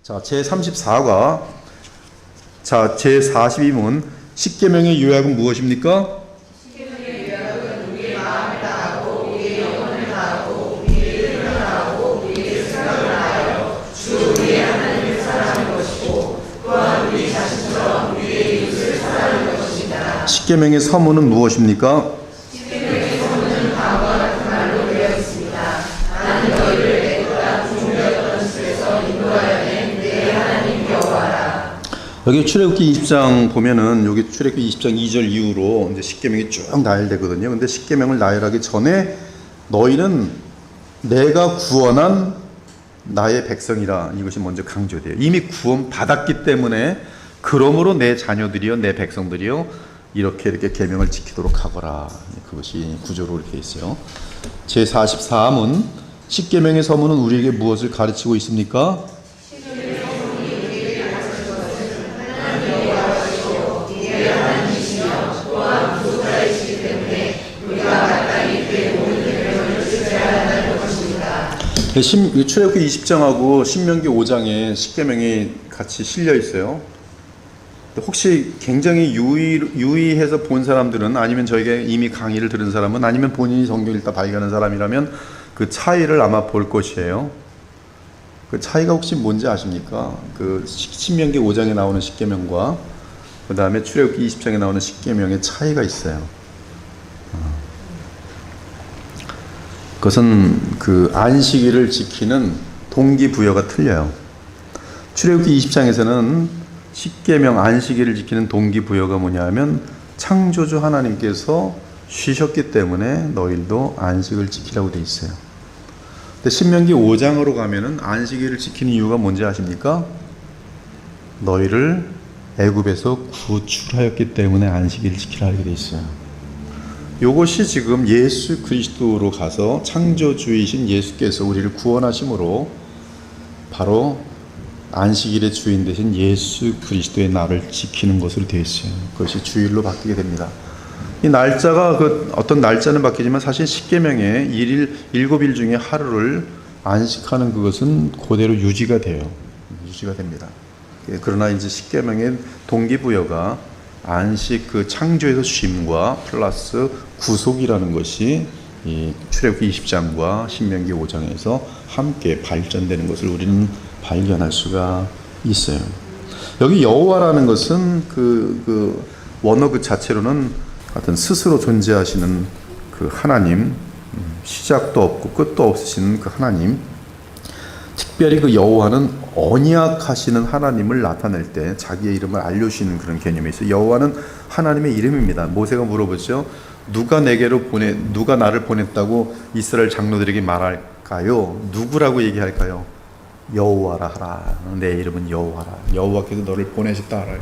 자, 제34과 제42문 십계명의 요약은 무엇입니까? 십계명의 요약은 우리의 마음을 다하고 우리의 영혼을 다하고 우리의 의를 다하고 우리의 생각을 다하여 주 우리의 하나님을 사랑하는 것이고 또한 우리 자신처럼 우리의 이웃을 사랑하는 것입니다. 십계명의 서문은 무엇입니까? 십계명의 서문은 다음과 같은 말로 되어 있습니다. 나는 너희를 내 거라 종려였던 집에서 인도하여 낸 내 하나님 여호와라. 여기 출애굽기 20장 보면은 여기 출애굽기 20장 2절 이후로 이제 십계명이 쭉 나열되거든요. 근데 십계명을 나열하기 전에 너희는 내가 구원한 나의 백성이라 이것이 먼저 강조돼요. 이미 구원 받았기 때문에 그러므로 내 자녀들이요 내 백성들이요 이렇게 계명을 지키도록 하거라. 그것이 구조로 이렇게 있어요. 제44문 십계명의 서문은 우리에게 무엇을 가르치고 있습니까? 출애굽기 20장하고 신명기 5장에 십계명이 같이 실려 있어요. 혹시 굉장히 유의해서 본 사람들은 아니면 저에게 이미 강의를 들은 사람은 아니면 본인이 성경 읽다 발견한 사람이라면 그 차이를 아마 볼 것이에요. 그 차이가 혹시 뭔지 아십니까? 그 신명기 5장에 나오는 십계명과 그 다음에 출애굽기 20장에 나오는 십계명의 차이가 있어요. 그것은 그 안식일을 지키는 동기부여가 틀려요. 출애굽기 20장에서는 십계명 안식일을 지키는 동기부여가 뭐냐면 창조주 하나님께서 쉬셨기 때문에 너희도 안식을 지키라고 돼 있어요. 근데 신명기 5장으로 가면은 안식일을 지키는 이유가 뭔지 아십니까? 너희를 애굽에서 구출하였기 때문에 안식일을 지키라 이렇게 돼 있어요. 이것이 지금 예수 그리스도로 가서 창조주이신 예수께서 우리를 구원하심으로 바로 안식일의 주인 되신 예수 그리스도의 날을 지키는 것으로 되어 있어요. 그것이 주일로 바뀌게 됩니다. 이 날짜가 어떤 날짜는 바뀌지만 사실 십계명의 7일 중에 하루를 안식하는 그것은 그대로 유지가 돼요. 유지가 됩니다. 그러나 이제 십계명의 동기부여가 안식 그 창조에서 쉼과 플러스 구속이라는 것이 이 출애굽기 20장과 신명기 5장에서 함께 발전되는 것을 우리는 발견할 수가 있어요. 여기 여호와라는 것은 그 원어 그 자체로는 하여튼 스스로 존재하시는 그 하나님, 시작도 없고 끝도 없으신 그 하나님, 특별히 그 여호와는 언약하시는 하나님을 나타낼 때 자기의 이름을 알려주시는 그런 개념이 있어요. 여호와는 하나님의 이름입니다. 모세가 물어보죠. 누가 나를 보냈다고 이스라엘 장로들에게 말할까요? 누구라고 얘기할까요? 여호와라 하라. 내 이름은 여호와라. 여호와께서 너를 보내셨다 하라.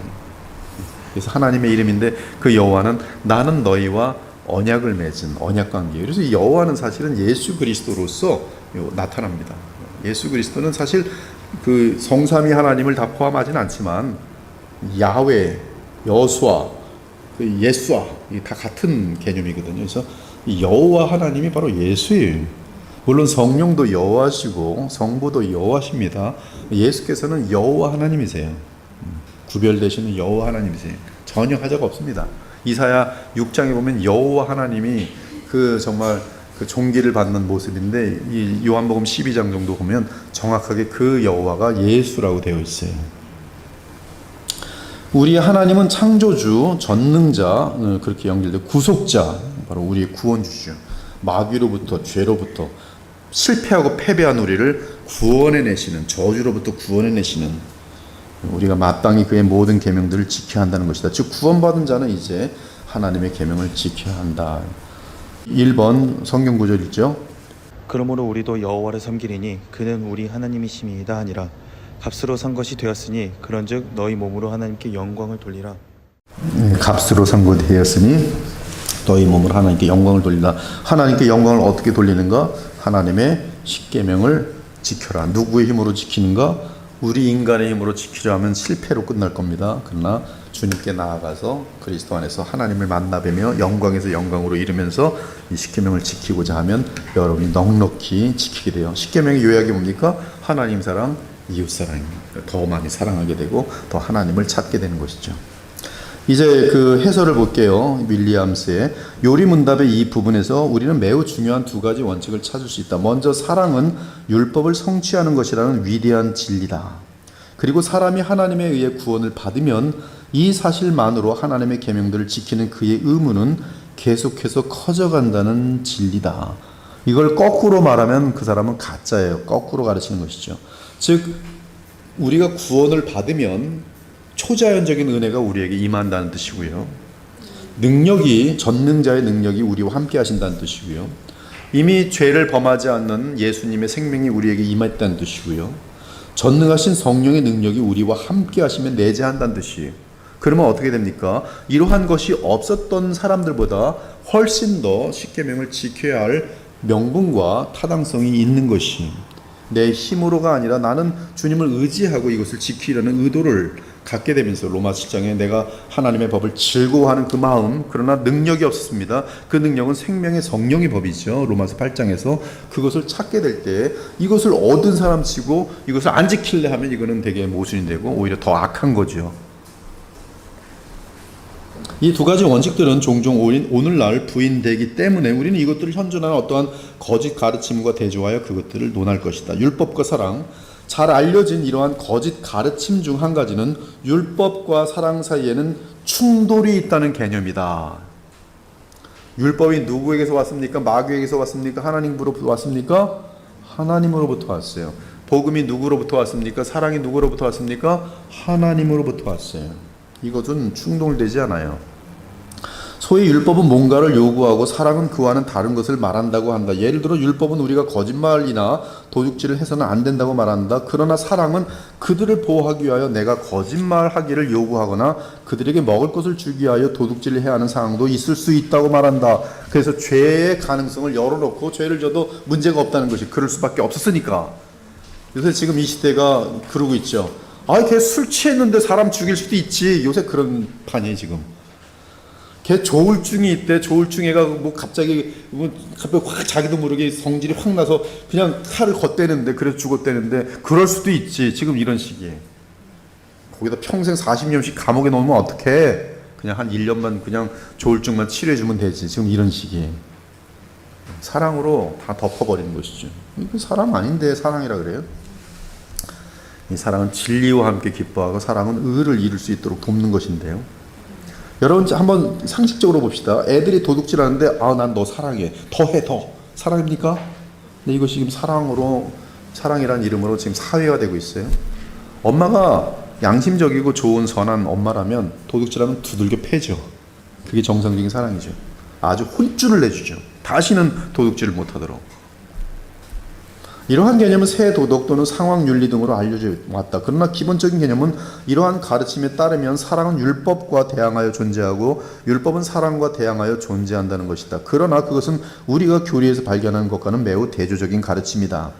그래서 하나님의 이름인데 그 여호와는 나는 너희와 언약을 맺은 언약관계예요. 그래서 이 여호와는 사실은 예수 그리스도로서 나타납니다. 예수 그리스도는 사실 그 성삼위 하나님을 다 포함하진 않지만 야훼, 여호수아, 그 예수아 다 같은 개념이거든요. 그래서 여호와 하나님이 바로 예수예요. 물론 성령도 여호와시고 성부도 여호와십니다. 예수께서는 여호와 하나님이세요. 구별되시는 여호와 하나님이세요. 전혀 하자가 없습니다. 이사야 6장에 보면 여호와 하나님이 그 정말 그 존귀를 받는 모습인데 이 요한복음 12장 정도 보면 정확하게 그 여호와가 예수라고 되어 있어요. 우리 하나님은 창조주, 전능자 그렇게 연결되고 구속자, 바로 우리의 구원주죠. 마귀로부터 죄로부터 실패하고 패배한 우리를 구원해내시는 저주로부터 구원해내시는 우리가 마땅히 그의 모든 계명들을 지켜야 한다는 것이다. 즉 구원받은 자는 이제 하나님의 계명을 지켜야 한다. 1번 성경 구절 있죠. 그러므로 우리도 여호와를 섬기리니 그는 우리 하나님이심이이다 하니라. 값으로 산 것이 되었으니 그런즉 너희 몸으로 하나님께 영광을 돌리라. 값으로 산 것 되었으니 너희 몸으로 하나님께 영광을 돌리라. 하나님께 영광을 어떻게 돌리는가? 하나님의 십계명을 지켜라. 누구의 힘으로 지키는가? 우리 인간의 힘으로 지키려 하면 실패로 끝날 겁니다. 그러나 주님께 나아가서 그리스도 안에서 하나님을 만나뵈며 영광에서 영광으로 이르면서 이 십계명을 지키고자 하면 여러분이 넉넉히 지키게 돼요. 십계명의 요약이 뭡니까? 하나님 사랑, 이웃사랑, 더 많이 사랑하게 되고 더 하나님을 찾게 되는 것이죠. 이제 그 해설을 볼게요. 윌리엄스의 요리문답의 이 부분에서 우리는 매우 중요한 두 가지 원칙을 찾을 수 있다. 먼저 사랑은 율법을 성취하는 것이라는 위대한 진리다. 그리고 사람이 하나님에 의해 구원을 받으면 이 사실만으로 하나님의 계명들을 지키는 그의 의무는 계속해서 커져간다는 진리다. 이걸 거꾸로 말하면 그 사람은 가짜예요. 거꾸로 가르치는 것이죠. 즉 우리가 구원을 받으면 초자연적인 은혜가 우리에게 임한다는 뜻이고요. 능력이, 전능자의 능력이 우리와 함께 하신다는 뜻이고요. 이미 죄를 범하지 않는 예수님의 생명이 우리에게 임했다는 뜻이고요. 전능하신 성령의 능력이 우리와 함께 하시면 내재한다는 뜻이에요. 그러면 어떻게 됩니까? 이러한 것이 없었던 사람들보다 훨씬 더 십계명을 지켜야 할 명분과 타당성이 있는 것이, 내 힘으로가 아니라 나는 주님을 의지하고 이것을 지키려는 의도를 갖게 되면서 로마 7장에 내가 하나님의 법을 즐거워하는 그 마음, 그러나 능력이 없었습니다. 그 능력은 생명의 성령의 법이죠. 로마서 8장에서 그것을 찾게 될 때 이것을 얻은 사람 치고 이것을 안 지킬래 하면 이거는 되게 모순이 되고 오히려 더 악한 거죠. 이 두 가지 원칙들은 종종 오늘날 부인되기 때문에 우리는 이것들을 현존하는 어떠한 거짓 가르침과 대조하여 그것들을 논할 것이다. 율법과 사랑, 잘 알려진 이러한 거짓 가르침 중 한 가지는 율법과 사랑 사이에는 충돌이 있다는 개념이다. 율법이 누구에게서 왔습니까? 마귀에게서 왔습니까? 하나님으로부터 왔습니까? 하나님으로부터 왔어요. 복음이 누구로부터 왔습니까? 사랑이 누구로부터 왔습니까? 하나님으로부터 왔어요. 이것은 충돌되지 않아요. 소위 율법은 뭔가를 요구하고 사랑은 그와는 다른 것을 말한다고 한다. 예를 들어 율법은 우리가 거짓말이나 도둑질을 해서는 안 된다고 말한다. 그러나 사랑은 그들을 보호하기 위하여 내가 거짓말하기를 요구하거나 그들에게 먹을 것을 주기 위하여 도둑질을 해야 하는 상황도 있을 수 있다고 말한다. 그래서 죄의 가능성을 열어놓고 죄를 져도 문제가 없다는 것이, 그럴 수밖에 없었으니까. 요새 지금 이 시대가 그러고 있죠. 걔 술 취했는데 사람 죽일 수도 있지. 요새 그런 판이에요 지금. 걔 조울증이 있대. 조울증애가 갑자기 확 자기도 모르게 성질이 확 나서 그냥 칼을 걷대는데, 그래서 죽었대는데 그럴 수도 있지. 지금 이런 시기에. 거기다 평생 40년씩 감옥에 넣으면 어떡해. 그냥 한 1년만 그냥 조울증만 치료해주면 되지. 지금 이런 시기에. 사랑으로 다 덮어버리는 것이죠. 이거 사랑 아닌데 사랑이라 그래요? 이 사랑은 진리와 함께 기뻐하고 사랑은 의를 이룰 수 있도록 돕는 것인데요. 여러분 한번 상식적으로 봅시다. 애들이 도둑질하는데 난 너 사랑해. 더 해, 더. 사랑입니까? 근데 이것이 지금 사랑이라는 이름으로 지금 사회화되고 있어요. 엄마가 양심적이고 좋은 선한 엄마라면 도둑질하면 두들겨 패죠. 그게 정상적인 사랑이죠. 아주 혼쭐을 내주죠. 다시는 도둑질을 못하도록. 이러한 개념은 새 도덕 또는 상황 윤리 등으로 알려져 왔다. 그러나 기본적인 개념은 이러한 가르침에 따르면 사랑은 율법과 대항하여 존재하고 율법은 사랑과 대항하여 존재한다는 것이다. 그러나 그것은 우리가 교리에서 발견하는 것과는 매우 대조적인 가르침이다.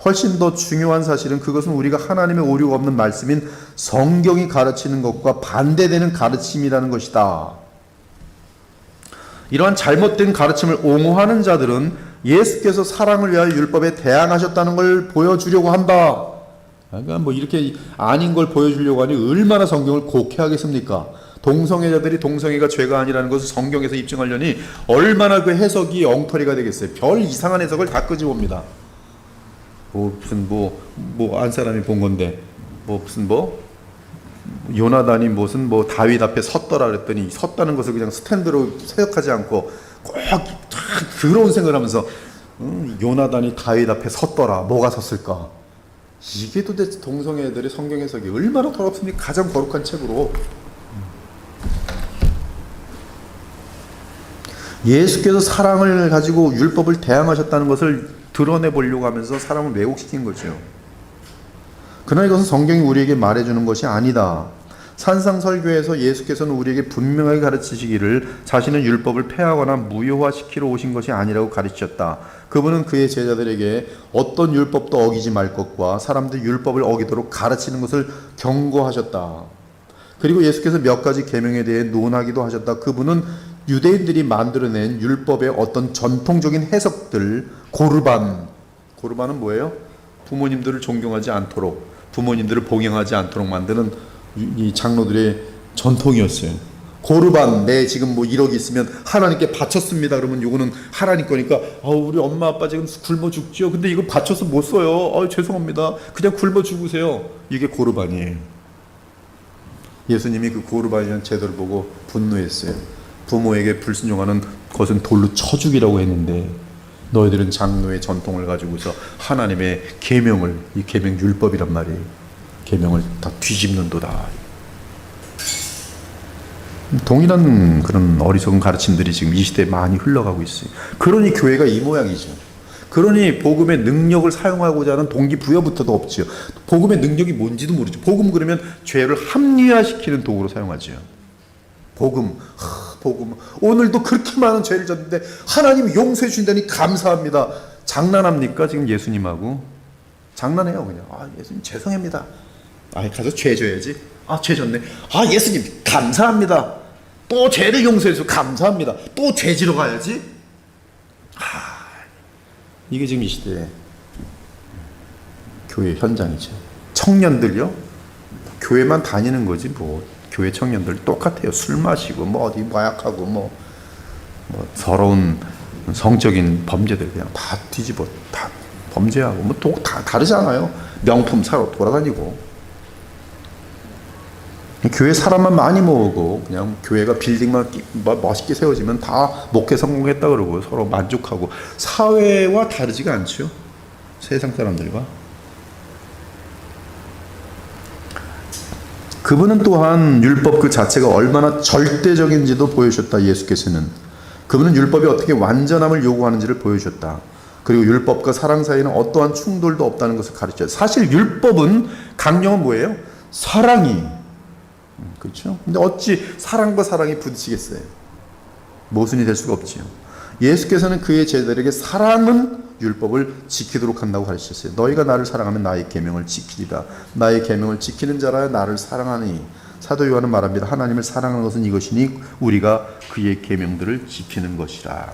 훨씬 더 중요한 사실은 그것은 우리가 하나님의 오류가 없는 말씀인 성경이 가르치는 것과 반대되는 가르침이라는 것이다. 이러한 잘못된 가르침을 옹호하는 자들은 예수께서 사랑을 위하여 율법에 대항하셨다는 걸 보여주려고 한다. 그러니까 이렇게 아닌 걸 보여주려고 하니 얼마나 성경을 곡해하겠습니까? 동성애자들이 동성애가 죄가 아니라는 것을 성경에서 입증하려니 얼마나 그 해석이 엉터리가 되겠어요. 별 이상한 해석을 다 끄집어옵니다. 무슨 안 사람이 본 건데 요나단이 무슨 다윗 앞에 섰더라 그랬더니 섰다는 것을 그냥 스탠드로 생각하지 않고 꼭 더러운 생각을 하면서 요나단이 다윗 앞에 섰더라. 뭐가 섰을까? 이게 도대체 동성애들의 성경 해석이 얼마나 더럽습니까? 가장 거룩한 책으로. 예수께서 사랑을 가지고 율법을 대항하셨다는 것을 드러내보려고 하면서 사람을 왜곡시킨 거죠. 그러나 이것은 성경이 우리에게 말해주는 것이 아니다. 산상설교에서 예수께서는 우리에게 분명하게 가르치시기를 자신은 율법을 폐하거나 무효화시키러 오신 것이 아니라고 가르치셨다. 그분은 그의 제자들에게 어떤 율법도 어기지 말 것과 사람들 율법을 어기도록 가르치는 것을 경고하셨다. 그리고 예수께서 몇 가지 계명에 대해 논하기도 하셨다. 그분은 유대인들이 만들어낸 율법의 어떤 전통적인 해석들, 고르반은 뭐예요? 부모님들을 존경하지 않도록, 부모님들을 봉양하지 않도록 만드는 이 장로들의 전통이었어요. 고르반, 내 지금 뭐 1억 있으면 하나님께 바쳤습니다. 그러면 요거는 하나님 거니까 우리 엄마 아빠 지금 굶어 죽지요. 근데 이거 바쳐서 못 써요. 죄송합니다. 그냥 굶어 죽으세요. 이게 고르반이에요. 예수님이 그 고르반이라는 제도를 보고 분노했어요. 부모에게 불순종하는 것은 돌로 쳐 죽이라고 했는데 너희들은 장로의 전통을 가지고서 하나님의 계명을, 이 계명 율법이란 말이에요. 계명을 다 뒤집는도다. 동일한 그런 어리석은 가르침들이 지금 이 시대에 많이 흘러가고 있어요. 그러니 교회가 이 모양이죠. 그러니 복음의 능력을 사용하고자 하는 동기부여부터도 없죠. 복음의 능력이 뭔지도 모르죠. 복음 그러면 죄를 합리화시키는 도구로 사용하죠. 복음. 오늘도 그렇게 많은 죄를 졌는데 하나님이 용서해 주신다니 감사합니다. 장난합니까? 지금 예수님하고 장난해요. 그냥 예수님 죄송합니다. 가서 죄 져야지. 죄 졌네. 예수님 감사합니다. 또 죄를 용서해 주셔서 감사합니다. 또 죄 지러 가야지. 이게 지금 이 시대의 교회 현장이죠. 청년들요, 교회만 다니는 거지 뭐. 교회 청년들 똑같아요. 술 마시고 뭐 어디 마약하고 뭐 서러운 성적인 범죄들 그냥 다 뒤집어 다 범죄하고 뭐 또 다 다르잖아요. 명품 사러 돌아다니고. 교회 사람만 많이 모으고 그냥 교회가 빌딩만 멋있게 세워지면 다 목회 성공했다 그러고 서로 만족하고 사회와 다르지가 않죠. 세상 사람들과. 그분은 또한 율법 그 자체가 얼마나 절대적인지도 보여주셨다. 예수께서는 그분은 율법이 어떻게 완전함을 요구하는지를 보여주셨다. 그리고 율법과 사랑 사이에는 어떠한 충돌도 없다는 것을 가르쳐요. 사실 율법은 강령은 뭐예요? 사랑이. 그렇죠? 근데 어찌 사랑과 사랑이 부딪히겠어요? 모순이 될 수가 없지요. 예수께서는 그의 제자들에게 사랑은 율법을 지키도록 한다고 가르치셨어요. 너희가 나를 사랑하면 나의 계명을 지키리라. 나의 계명을 지키는 자라야 나를 사랑하니. 사도 요한은 말합니다. 하나님을 사랑하는 것은 이것이니 우리가 그의 계명들을 지키는 것이라.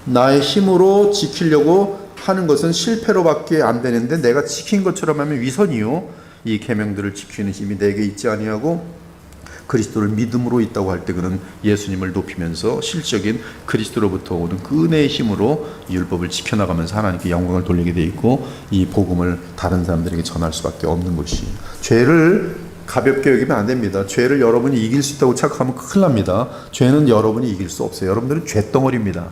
나의 힘으로 지키려고 하는 것은 실패로밖에 안 되는데 내가 지킨 것처럼 하면 위선이요. 이 계명들을 지키는 힘이 내게 있지 아니하고 그리스도를 믿음으로 있다고 할 때 그는 예수님을 높이면서 실적인 그리스도로부터 오는 그 은혜의 힘으로 이 율법을 지켜나가면서 하나님께 영광을 돌리게 돼 있고 이 복음을 다른 사람들에게 전할 수밖에 없는 것이. 죄를 가볍게 여기면 안 됩니다. 죄를 여러분이 이길 수 있다고 착각하면 큰일 납니다. 죄는 여러분이 이길 수 없어요. 여러분들은 죄덩어리입니다.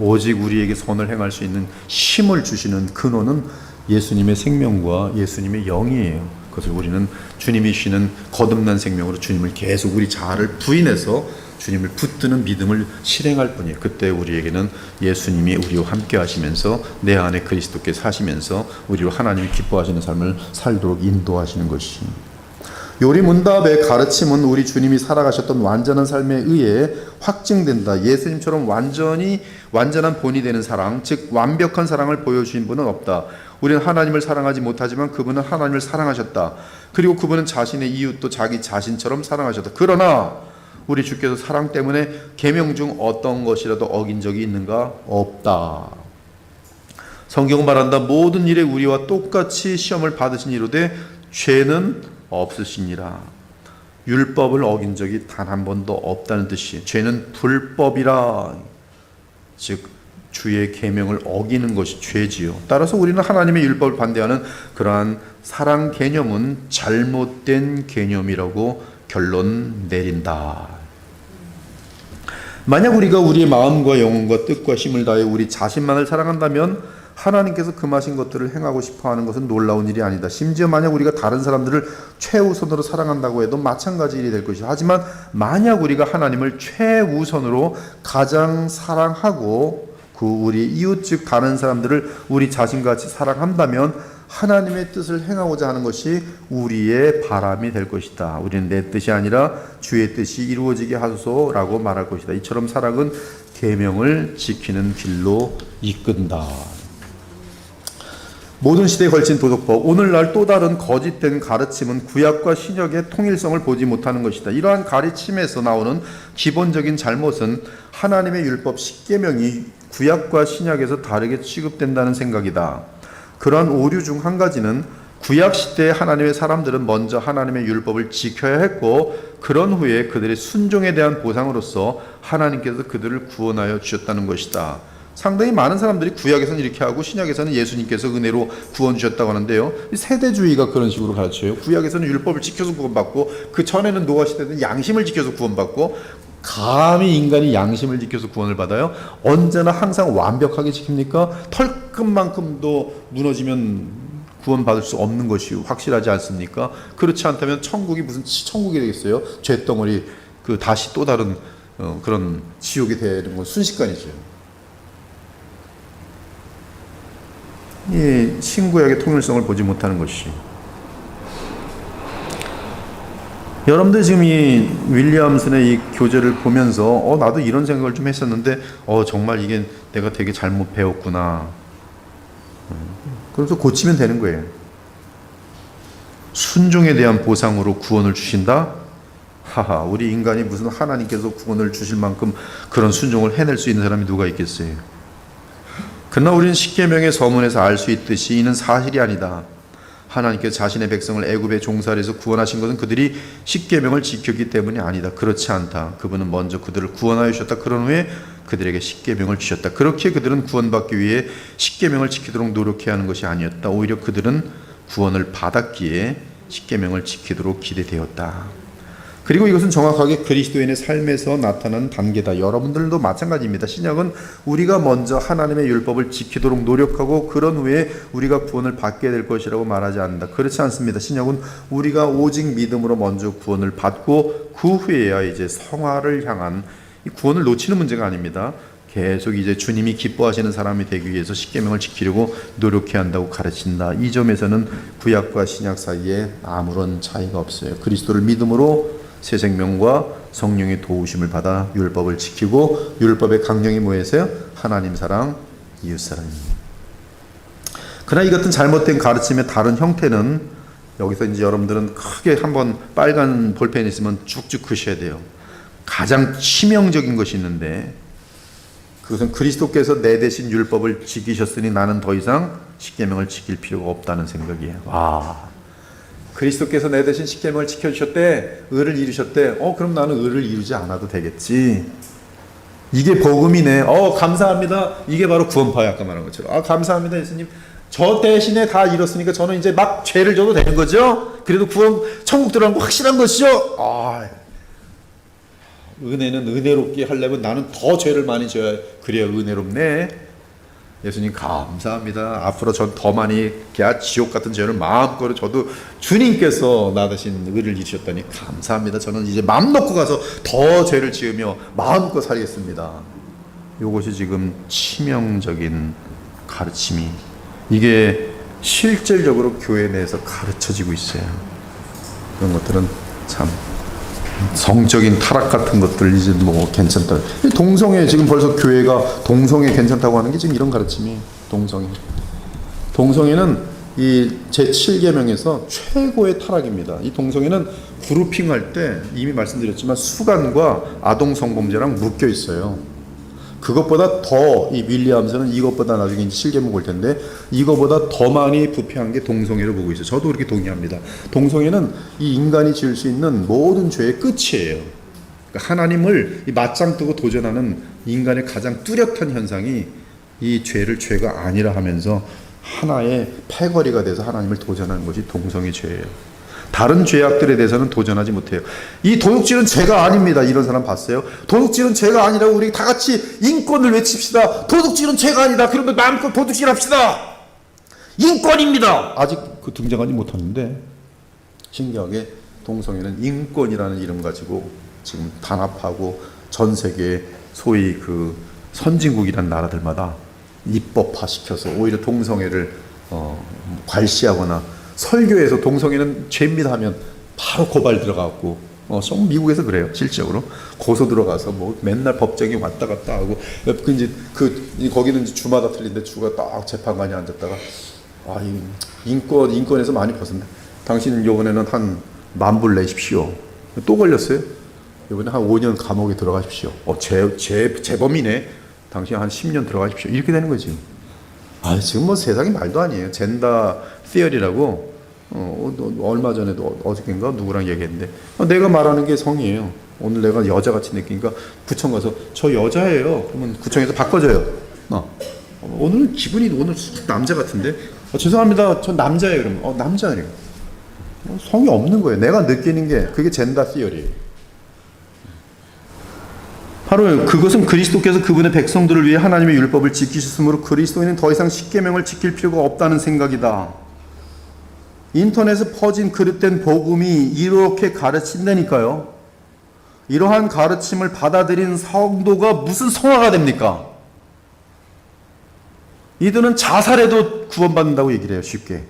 오직 우리에게 선을 행할 수 있는 힘을 주시는 근원은 예수님의 생명과 예수님의 영이에요. 그것을 우리는 주님이 주시는 거듭난 생명으로 주님을 계속 우리 자아를 부인해서 주님을 붙드는 믿음을 실행할 뿐이에요. 그때 우리에게는 예수님이 우리와 함께 하시면서 내 안에 그리스도께 사시면서 우리로 하나님이 기뻐하시는 삶을 살도록 인도하시는 것이. 요리문답의 가르침은 우리 주님이 살아가셨던 완전한 삶에 의해 확증된다. 예수님처럼 완전한 본이 되는 사랑, 즉 완벽한 사랑을 보여주신 분은 없다. 우리는 하나님을 사랑하지 못하지만 그분은 하나님을 사랑하셨다. 그리고 그분은 자신의 이웃도 자기 자신처럼 사랑하셨다. 그러나 우리 주께서 사랑 때문에 계명 중 어떤 것이라도 어긴 적이 있는가? 없다. 성경은 말한다. 모든 일에 우리와 똑같이 시험을 받으신 이로되 죄는 없으시니라. 율법을 어긴 적이 단 한 번도 없다는 뜻이. 죄는 불법이라. 즉 주의 계명을 어기는 것이 죄지요. 따라서 우리는 하나님의 율법을 반대하는 그러한 사랑 개념은 잘못된 개념이라고 결론 내린다. 만약 우리가 우리의 마음과 영혼과 뜻과 힘을 다해 우리 자신만을 사랑한다면 하나님께서 금하신 것들을 행하고 싶어하는 것은 놀라운 일이 아니다. 심지어 만약 우리가 다른 사람들을 최우선으로 사랑한다고 해도 마찬가지 일이 될 것이다. 하지만 만약 우리가 하나님을 최우선으로 가장 사랑하고 그 우리 이웃 즉 다른 사람들을 우리 자신같이 사랑한다면 하나님의 뜻을 행하고자 하는 것이 우리의 바람이 될 것이다. 우리는 내 뜻이 아니라 주의 뜻이 이루어지게 하소서라고 말할 것이다. 이처럼 사랑은 계명을 지키는 길로 이끈다. 모든 시대에 걸친 도덕법, 오늘날 또 다른 거짓된 가르침은 구약과 신약의 통일성을 보지 못하는 것이다. 이러한 가르침에서 나오는 기본적인 잘못은 하나님의 율법 10계명이 구약과 신약에서 다르게 취급된다는 생각이다. 그러한 오류 중 한 가지는 구약 시대의 하나님의 사람들은 먼저 하나님의 율법을 지켜야 했고 그런 후에 그들의 순종에 대한 보상으로서 하나님께서 그들을 구원하여 주셨다는 것이다. 상당히 많은 사람들이 구약에서는 이렇게 하고 신약에서는 예수님께서 은혜로 구원 주셨다고 하는데요. 세대주의가 그런 식으로 가르쳐요. 구약에서는 율법을 지켜서 구원받고 그 전에는 노아 시대는 양심을 지켜서 구원받고 감히 인간이 양심을 지켜서 구원을 받아요? 언제나 항상 완벽하게 지킵니까? 털끝만큼도 무너지면 구원받을 수 없는 것이 확실하지 않습니까? 그렇지 않다면 천국이 무슨 천국이 되겠어요? 죄덩어리 다시 또 다른 그런 지옥이 되는 건 순식간이죠. 이 신구약의 통일성을 보지 못하는 것이. 여러분들 지금 이 윌리엄슨의 이 교재를 보면서 나도 이런 생각을 좀 했었는데 정말 이게 내가 되게 잘못 배웠구나. 그래서 고치면 되는 거예요. 순종에 대한 보상으로 구원을 주신다? 하하, 우리 인간이 무슨 하나님께서 구원을 주실 만큼 그런 순종을 해낼 수 있는 사람이 누가 있겠어요? 그러나 우리는 십계명의 서문에서 알 수 있듯이 이는 사실이 아니다. 하나님께서 자신의 백성을 애굽의 종살이에서 구원하신 것은 그들이 십계명을 지켰기 때문이 아니다. 그렇지 않다. 그분은 먼저 그들을 구원하여 주셨다. 그런 후에 그들에게 십계명을 주셨다. 그렇게 그들은 구원받기 위해 십계명을 지키도록 노력해야 하는 것이 아니었다. 오히려 그들은 구원을 받았기에 십계명을 지키도록 기대되었다. 그리고 이것은 정확하게 그리스도인의 삶에서 나타난 단계다. 여러분들도 마찬가지입니다. 신약은 우리가 먼저 하나님의 율법을 지키도록 노력하고 그런 후에 우리가 구원을 받게 될 것이라고 말하지 않는다. 그렇지 않습니다. 신약은 우리가 오직 믿음으로 먼저 구원을 받고 그 후에야 이제 성화를 향한 이 구원을 놓치는 문제가 아닙니다. 계속 이제 주님이 기뻐하시는 사람이 되기 위해서 십계명을 지키려고 노력해야 한다고 가르친다. 이 점에서는 구약과 신약 사이에 아무런 차이가 없어요. 그리스도를 믿음으로 새 생명과 성령의 도우심을 받아 율법을 지키고 율법의 강령이 뭐예요? 하나님 사랑, 이웃 사랑입니다. 그러나 이 같은 잘못된 가르침의 다른 형태는 여기서 이제 여러분들은 크게 한번 빨간 볼펜이 있으면 쭉쭉 그셔야 돼요. 가장 치명적인 것이 있는데 그것은 그리스도께서 내 대신 율법을 지키셨으니 나는 더 이상 십계명을 지킬 필요가 없다는 생각이에요. 와. 그리스도께서 내 대신 십계명을 지켜주셨대, 의를 이루셨대. 그럼 나는 의를 이루지 않아도 되겠지. 이게 복음이네. 감사합니다. 이게 바로 구원파야. 아까 말한 것처럼. 감사합니다, 예수님. 저 대신에 다 이뤘으니까 저는 이제 막 죄를 져도 되는 거죠. 그래도 구원, 천국 들어간 거 확실한 것이죠. 은혜는 은혜롭게 하려면 나는 더 죄를 많이 져야 그래야 은혜롭네. 예수님 감사합니다. 앞으로 전 더 많이 지옥 같은 죄를 마음껏 저도 주님께서 나 대신 의를 이루셨다니 감사합니다. 저는 이제 마음 놓고 가서 더 죄를 지으며 마음껏 살겠습니다. 이것이 지금 치명적인 가르침이 이게 실질적으로 교회 내에서 가르쳐지고 있어요. 그런 것들은 참 성적인 타락 같은 것들 이제 뭐 괜찮다. 동성애 지금 벌써 교회가 동성애 괜찮다고 하는 게 지금 이런 가르침이 동성애는 이 제7계명에서 최고의 타락입니다. 이 동성애는 그룹핑할 때 이미 말씀드렸지만 수간과 아동 성범죄랑 묶여 있어요. 그것보다 더 이 윌리엄스는 이것보다 나중에 이제 7계명 볼 텐데 이것보다 더 많이 부패한 게 동성애를 보고 있어요. 저도 그렇게 동의합니다. 동성애는 이 인간이 지을 수 있는 모든 죄의 끝이에요. 그러니까 하나님을 이 맞짱 뜨고 도전하는 인간의 가장 뚜렷한 현상이 이 죄를 죄가 아니라 하면서 하나의 패거리가 돼서 하나님을 도전하는 것이 동성애 죄예요. 다른 죄악들에 대해서는 도전하지 못해요. 이 도둑질은 죄가 아닙니다. 이런 사람 봤어요? 도둑질은 죄가 아니라고 우리 다 같이 인권을 외칩시다. 도둑질은 죄가 아니다. 그러면 마음껏 도둑질합시다. 인권입니다. 아직 그 등장하지 못하는데 신기하게 동성애는 인권이라는 이름 가지고 지금 단합하고 전 세계 소위 그 선진국이라는 나라들마다 입법화시켜서 오히려 동성애를 괄시하거나 설교에서 동성애는 죄입니다 하면 바로 고발 들어가고 미국에서 그래요. 실질적으로 고소 들어가서 뭐 맨날 법정에 왔다 갔다 하고 이제 거기는 이제 주마다 틀린데 주가 딱 재판관이 앉았다가 인권에서 많이 벗었네. 당신은 이번에는 한 10,000불 내십시오. 또 걸렸어요. 이번에 한 5년 감옥에 들어가십시오. 재범이네. 당신 한 10년 들어가십시오. 이렇게 되는 거지. 지금 뭐 세상이 말도 아니에요. 젠더 시어리라고 얼마 전에도 어저께인가 누구랑 얘기했는데 내가 말하는 게 성이에요. 오늘 내가 여자같이 느끼니까 구청 가서 저 여자예요. 그러면 구청에서 바꿔줘요. 오늘 기분이 오늘 남자 같은데 죄송합니다. 전 남자예요. 그러면 남자래요. 성이 없는 거예요. 내가 느끼는 게 그게 젠더 시어리예요. 바로 그것은 그리스도께서 그분의 백성들을 위해 하나님의 율법을 지키셨으므로 그리스도인은 더 이상 십계명을 지킬 필요가 없다는 생각이다. 인터넷에 퍼진 그릇된 복음이 이렇게 가르친다니까요. 이러한 가르침을 받아들인 성도가 무슨 성화가 됩니까? 이들은 자살해도 구원받는다고 얘기를 해요. 쉽게.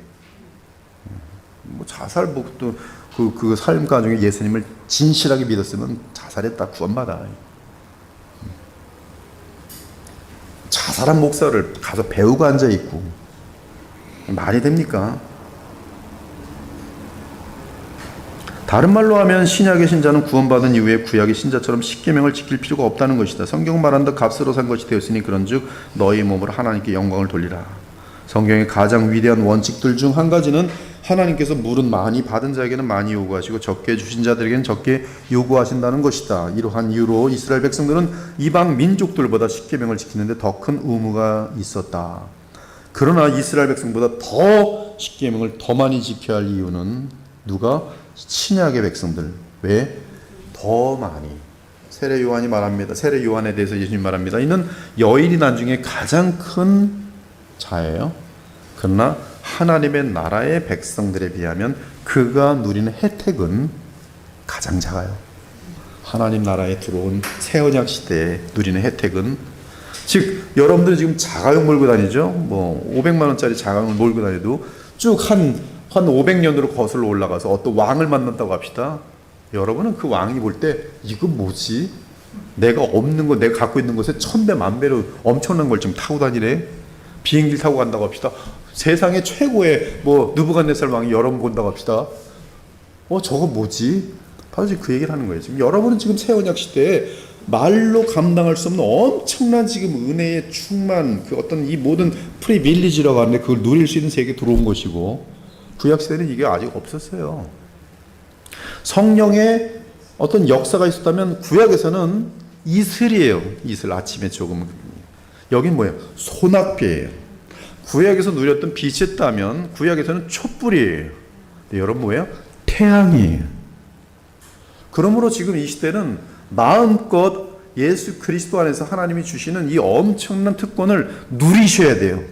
자살 또 그 삶 가중에 예수님을 진실하게 믿었으면 자살했다 구원받아. 자살한 목사를 가서 배우고 앉아 있고 말이 됩니까? 다른 말로 하면 신약의 신자는 구원받은 이후에 구약의 신자처럼 십계명을 지킬 필요가 없다는 것이다. 성경은 말한다. 값으로 산 것이 되었으니 그런즉 너희 몸으로 하나님께 영광을 돌리라. 성경의 가장 위대한 원칙들 중 한 가지는 하나님께서 물은 많이 받은 자에게는 많이 요구하시고 적게 주신 자들에게는 적게 요구하신다는 것이다. 이러한 이유로 이스라엘 백성들은 이방 민족들보다 십계명을 지키는데 더 큰 의무가 있었다. 그러나 이스라엘 백성보다 더 십계명을 더 많이 지켜야 할 이유는 누가? 신약의 백성들. 왜? 더 많이. 세례 요한이 말합니다. 세례 요한에 대해서 예수님 말합니다. 이는 여인이 난 중에 가장 큰 자예요. 그러나 하나님의 나라의 백성들에 비하면 그가 누리는 혜택은 가장 작아요. 하나님 나라에 들어온 새 언약 시대에 누리는 혜택은, 즉 여러분들이 지금 자가용 몰고 다니죠. 500만 원짜리 자가용을 몰고 다녀도 쭉 한 500년으로 거슬러 올라가서 어떤 왕을 만났다고 합시다. 여러분은 그 왕이 볼 때 이거 뭐지? 내가 없는 거, 내가 갖고 있는 것에 1000배 만배로 엄청난 걸 좀 타고 다니네. 비행기를 타고 간다고 합시다. 세상의 최고의 느부갓네살 왕이 여러분 본다고 합시다. 저거 뭐지? 바로 지금 그 얘기를 하는 거예요. 지금 여러분은 지금 새 언약 시대에 말로 감당할 수 없는 엄청난 지금 은혜의 충만, 그 어떤 이 모든 프리빌리지라고 하는데 그걸 누릴 수 있는 세계에 들어온 것이고, 구약 시대는 이게 아직 없었어요. 성령의 어떤 역사가 있었다면 구약에서는 이슬이에요. 이슬, 아침에 조금. 여긴 뭐예요? 소낙비예요. 구약에서 누렸던 빛이 있다면 구약에서는 촛불이에요. 근데 여러분 뭐예요? 태양이에요. 그러므로 지금 이 시대는 마음껏 예수 그리스도 안에서 하나님이 주시는 이 엄청난 특권을 누리셔야 돼요.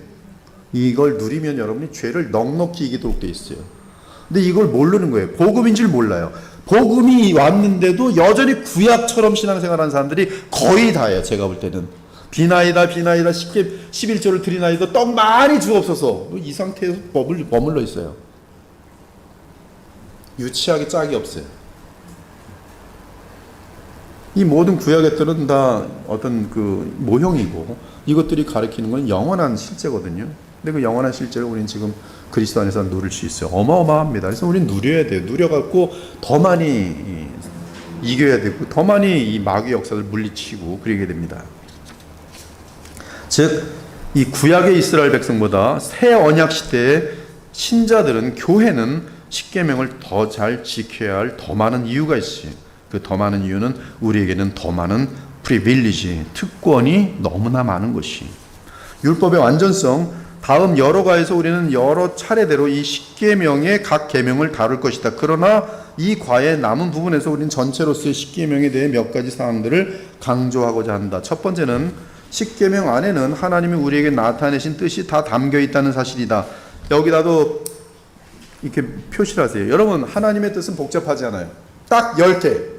이걸 누리면 여러분이 죄를 넉넉히 이기도록 돼 있어요. 근데 이걸 모르는 거예요. 복음인 줄 몰라요. 복음이 왔는데도 여전히 구약처럼 신앙생활하는 사람들이 거의 다예요. 제가 볼 때는 비나이다 11조를 드리나이다 떡 많이 주옵소서, 이 상태에서 머물러 있어요. 유치하게 짝이 없어요. 이 모든 구약의 뜻은 다 어떤 그 모형이고, 이것들이 가리키는 건 영원한 실제거든요. 근데 그 영원한 실제를 우리는 지금 그리스도 안에서 누릴 수 있어요. 어마어마합니다. 그래서 우리는 누려야 돼요. 누려갖고 더 많이 이겨야 되고, 더 많이 이 마귀의 역사를 물리치고 그러게 됩니다. 즉, 이 구약의 이스라엘 백성보다 새 언약 시대의 신자들은, 교회는 십계명을 더 잘 지켜야 할 더 많은 이유가 있어요. 그 더 많은 이유는 우리에게는 더 많은 프리빌리지, 특권이 너무나 많은 것이. 율법의 완전성, 다음 여러 과에서 우리는 여러 차례대로 이 십계명의 각 계명을 다룰 것이다. 그러나 이 과의 남은 부분에서 우리는 전체로서의 십계명에 대해 몇 가지 사항들을 강조하고자 한다. 첫 번째는 십계명 안에는 하나님이 우리에게 나타내신 뜻이 다 담겨 있다는 사실이다. 여기다도 이렇게 표시를 하세요. 여러분, 하나님의 뜻은 복잡하지 않아요. 딱 10개.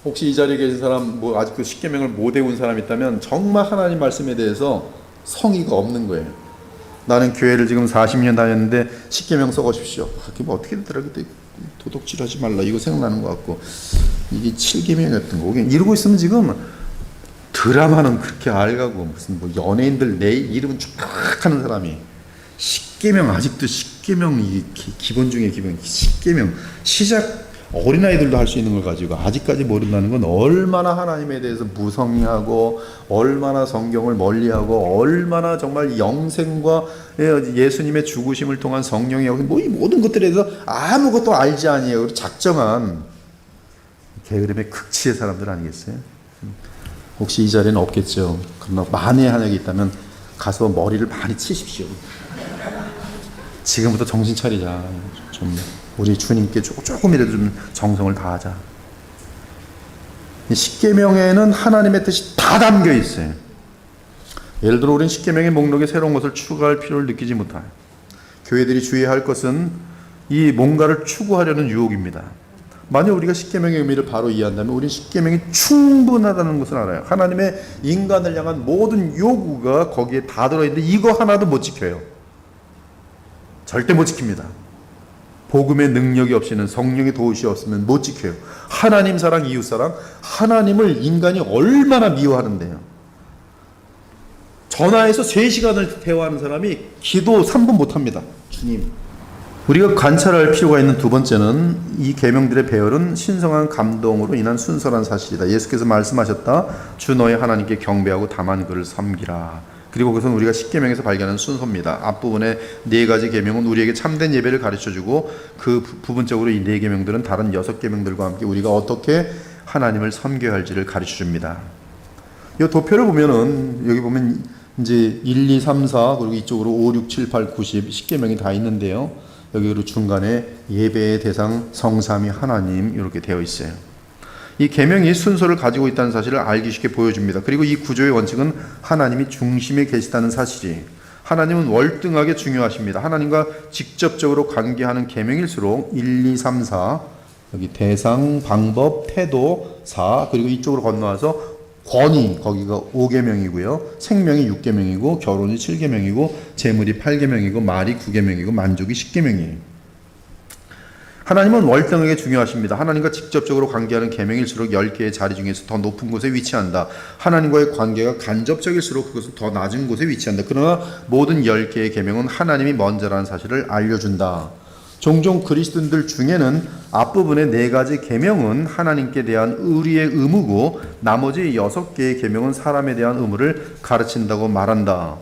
혹시 이 자리에 계신 사람, 아직도 십계명을 못 외운 사람 있다면 정말 하나님 말씀에 대해서 성의가 없는 거예요. 나는 교회를 지금 40년 다녔는데 십계명 써가십시오. 그게 어떻게 되더라고요. 도둑질하지 말라 이거 생각나는 것 같고, 이게 7계명이었던 거고, 이러고 있으면 지금 드라마는 그렇게 알가고 무슨 연예인들 내 이름은 쫙 하는 사람이 십계명, 아직도 십계명, 이 기본 중에 기본 십계명, 시작 어린아이들도 할 수 있는 걸 가지고 아직까지 모른다는 건 얼마나 하나님에 대해서 무성의하고 얼마나 성경을 멀리하고 얼마나 정말 영생과 예수님의 죽으심을 통한 성령의 뭐 이 모든 것들에 대해서 아무것도 알지 아니에요. 작정한 게으름의 극치의 사람들 아니겠어요? 혹시 이 자리에는 없겠죠. 그러나 만에 하나가 있다면 가서 머리를 많이 치십시오. 지금부터 정신 차리자. 좀 우리 주님께 조금이라도 좀 정성을 다하자. 십계명에는 하나님의 뜻이 다 담겨 있어요. 예를 들어 우리는 십계명의 목록에 새로운 것을 추가할 필요를 느끼지 못해요. 교회들이 주의해야 할 것은 이 뭔가를 추구하려는 유혹입니다. 만약 우리가 십계명의 의미를 바로 이해한다면 우리는 십계명이 충분하다는 것을 알아요. 하나님의 인간을 향한 모든 요구가 거기에 다 들어있는데 이거 하나도 못 지켜요. 절대 못 지킵니다. 복음의 능력이 없이는, 성령의 도우시 없으면 못 지켜요. 하나님 사랑, 이웃 사랑, 하나님을 인간이 얼마나 미워하는데요. 전화해서 3시간을 대화하는 사람이 기도 3분 못합니다. 주님. 우리가 관찰할 필요가 있는 두 번째는 이 계명들의 배열은 신성한 감동으로 인한 순서란 사실이다. 예수께서 말씀하셨다. 주 너의 하나님께 경배하고 다만 그를 섬기라. 그리고 그것은 우리가 십계명에서 발견하는 순서입니다. 앞부분에 4가지 계명은 우리에게 참된 예배를 가르쳐주고 그 부분적으로 이 4계명들은 다른 6계명들과 함께 우리가 어떻게 하나님을 섬겨야 할지를 가르쳐줍니다. 이 도표를 보면은 여기 보면 이제 1, 2, 3, 4 그리고 이쪽으로 5, 6, 7, 8, 9, 10 십계명이 다 있는데요. 여기 중간에 예배의 대상 성삼위 하나님 이렇게 되어 있어요. 이 계명이 순서를 가지고 있다는 사실을 알기 쉽게 보여줍니다. 그리고 이 구조의 원칙은 하나님이 중심에 계시다는 사실이, 하나님은 월등하게 중요하십니다. 하나님과 직접적으로 관계하는 계명일수록 1, 2, 3, 4 여기 대상, 방법, 태도 4 그리고 이쪽으로 건너와서 권위 거기가 5계명이고요. 생명이 6계명이고 결혼이 7계명이고 재물이 8계명이고 말이 9계명이고 만족이 10계명이에요. 하나님은 월등하게 중요하십니다. 하나님과 직접적으로 관계하는 계명일수록 10개의 자리 중에서 더 높은 곳에 위치한다. 하나님과의 관계가 간접적일수록 그것은 더 낮은 곳에 위치한다. 그러나 모든 10개의 계명은 하나님이 먼저라는 사실을 알려준다. 종종 그리스도인들 중에는 앞부분의 4가지 계명은 하나님께 대한 의리의 의무고 나머지 6개의 계명은 사람에 대한 의무를 가르친다고 말한다.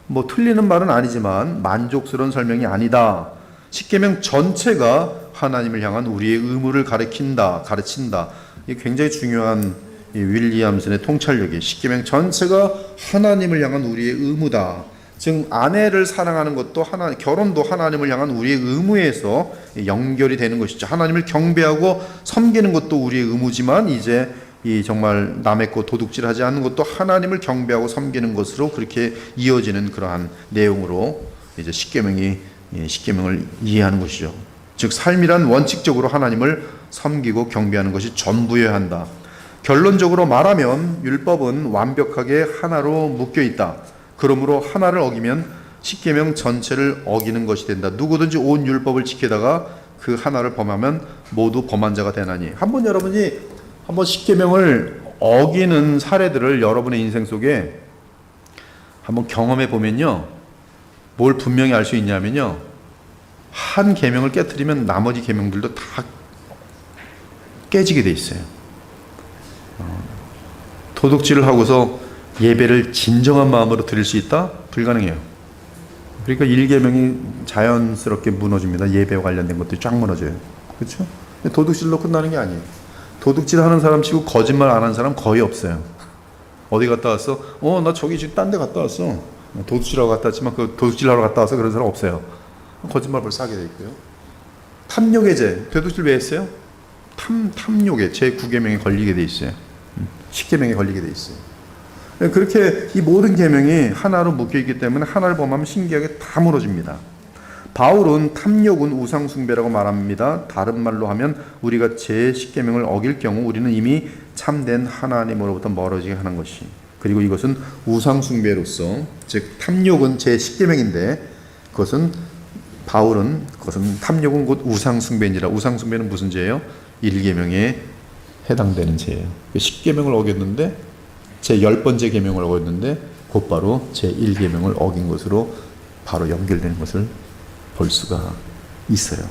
뭐 틀리는 말은 아니지만 만족스러운 설명이 아니다. 십계명 전체가 하나님을 향한 우리의 의무를 가르친다. 이게 굉장히 중요한 이 윌리엄슨의 통찰력이 십계명 전체가 하나님을 향한 우리의 의무다. 즉 아내를 사랑하는 것도 결혼도 하나님을 향한 우리의 의무에서 연결이 되는 것이죠. 하나님을 경배하고 섬기는 것도 우리의 의무지만 이제 이 정말 남의 것 도둑질하지 않는 것도 하나님을 경배하고 섬기는 것으로 그렇게 이어지는 그러한 내용으로 이제 십계명을 이해하는 것이죠. 즉 삶이란 원칙적으로 하나님을 섬기고 경배하는 것이 전부여야 한다. 결론적으로 말하면 율법은 완벽하게 하나로 묶여 있다. 그러므로 하나를 어기면 십계명 전체를 어기는 것이 된다. 누구든지 온 율법을 지키다가 그 하나를 범하면 모두 범한 자가 되나니. 여러분이 한번 십계명을 어기는 사례들을 여러분의 인생 속에 한번 경험해 보면요, 뭘 분명히 알 수 있냐면요, 한 계명을 깨트리면 나머지 계명들도 다 깨지게 돼 있어요. 도둑질을 하고서 예배를 진정한 마음으로 드릴 수 있다? 불가능해요. 그러니까 1계명이 자연스럽게 무너집니다. 예배와 관련된 것들이 쫙 무너져요. 그렇죠? 도둑질로 끝나는 게 아니에요. 도둑질하는 사람 치고 거짓말 안 하는 사람 거의 없어요. 어디 갔다 왔어? 나 저기 지금 딴 데 갔다 왔어. 도둑질하러 갔다 왔지만 그 도둑질하러 갔다 와서 그런 사람 없어요. 거짓말 벌써 하게 돼 있고요. 탐욕의 죄, 도둑질 왜 했어요? 탐욕의 제 9계명에 걸리게 돼 있어요. 10계명에 걸리게 돼 있어요. 그렇게 이 모든 계명이 하나로 묶여 있기 때문에 하나를 범하면 신기하게 다 무너집니다. 바울은 탐욕은 우상 숭배라고 말합니다. 다른 말로 하면 우리가 제 10계명을 어길 경우 우리는 이미 참된 하나님으로부터 멀어지게 하는 것이, 그리고 이것은 우상 숭배로서, 즉 탐욕은 제 10계명인데 바울은 탐욕은 곧 우상 숭배인지라. 우상 숭배는 무슨 죄예요? 1계명에 해당되는 죄예요. 10계명을 어겼는데 제 10번째 계명을 어겼는데 곧바로 제 1계명을 어긴 것으로 바로 연결되는 것을 볼 수가 있어요.